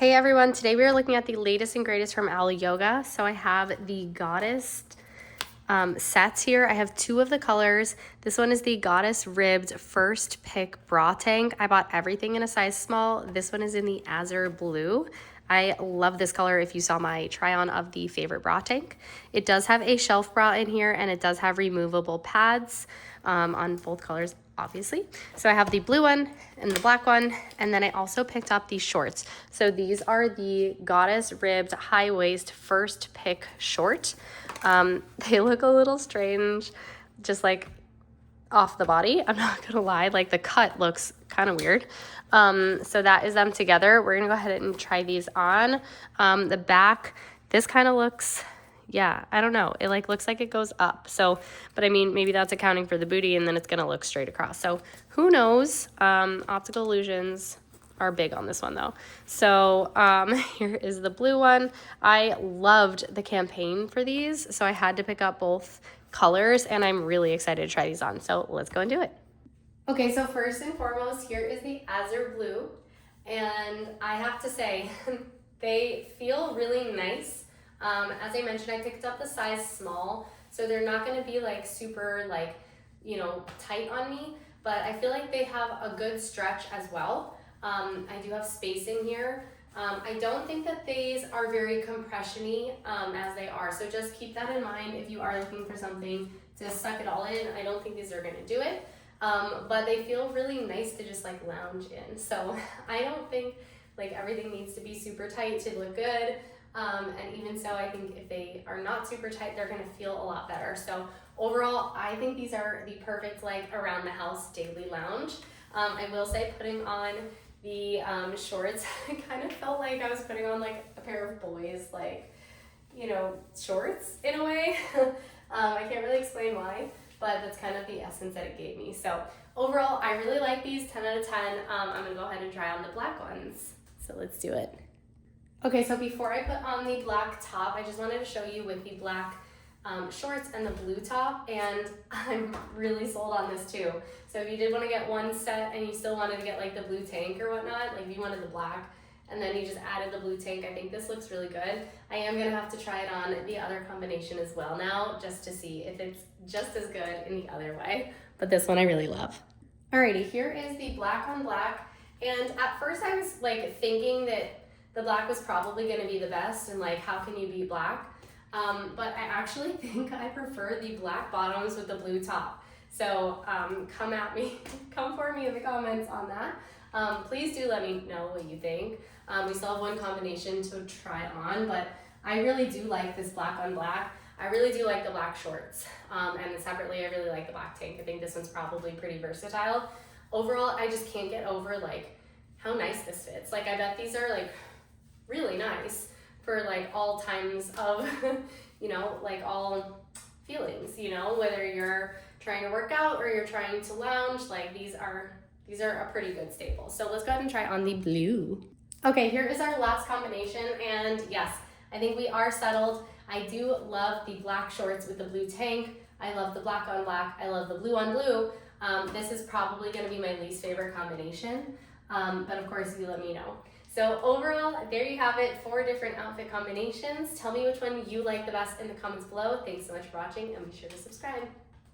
Hey everyone, today we are looking at the latest and greatest from Aloe Yoga. So I have the Goddess sets here. I have two of the colors. This one is the Goddess Ribbed First Pick Bra Tank. I bought everything in a size small. This one is in the Azure Blue. I love this color if you saw my try on of the favorite bra tank. It does have a shelf bra in here and it does have removable pads on both colors, obviously. So I have the blue one and the black one, and then I also picked up these shorts. So these are the Goddess Ribbed High Waist First Pick Short. They look a little strange, just like off the body. I'm not gonna lie, like the cut looks kind of weird. So that is them together. We're gonna go ahead and try these on. The back, this kind of looks, yeah, I don't know. It like looks like it goes up. So, but I mean, maybe that's accounting for the booty and then it's gonna look straight across. So who knows? Optical illusions are big on this one though. So here is the blue one. I loved the campaign for these, so I had to pick up both colors and I'm really excited to try these on. So let's go and do it. Okay, so first and foremost, here is the Azure Blue. And I have to say, they feel really nice. As I mentioned, I picked up the size small, so they're not gonna be like super like, you know, tight on me, but I feel like they have a good stretch as well. I do have spacing here. I don't think that these are very compression-y as they are, so just keep that in mind if you are looking for something to suck it all in. I don't think these are gonna do it, but they feel really nice to just like lounge in. So I don't think like everything needs to be super tight to look good. And even so, I think if they are not super tight, they're gonna feel a lot better. So overall, I think these are the perfect like around the house daily lounge. I will say putting on the shorts, it kind of felt like I was putting on like a pair of boys, like, you know, shorts in a way. I can't really explain why, but that's kind of the essence that it gave me. So overall, I really like these, 10 out of 10. I'm gonna go ahead and try on the black ones. So let's do it. Okay, so before I put on the black top, I just wanted to show you with the black shorts and the blue top, and I'm really sold on this too. So if you did want to get one set and you still wanted to get like the blue tank or whatnot, like if you wanted the black and then you just added the blue tank, I think this looks really good. I am gonna have to try it on the other combination as well now, just to see if it's just as good in the other way, but this one I really love. Alrighty, here is the black on black, and at first I was like thinking that the black was probably gonna be the best and like how can you beat black? But I actually think I prefer the black bottoms with the blue top. So come at me, come for me in the comments on that. Please do let me know what you think. We still have one combination to try on, but I really do like this black on black. I really do like the black shorts. And separately, I really like the black tank. I think this one's probably pretty versatile. Overall, I just can't get over like how nice this fits. Like I bet these are like really nice for like all times of, you know, like all feelings, you know, whether you're trying to work out or you're trying to lounge, like these are a pretty good staple. So let's go ahead and try on the blue. Okay, here is our last combination, and yes, I think we are settled. I do love the black shorts with the blue tank. I love the black on black. I love the blue on blue. This is probably gonna be my least favorite combination, but of course you let me know. So overall, there you have it, 4 different outfit combinations. Tell me which one you like the best in the comments below. Thanks so much for watching, and be sure to subscribe.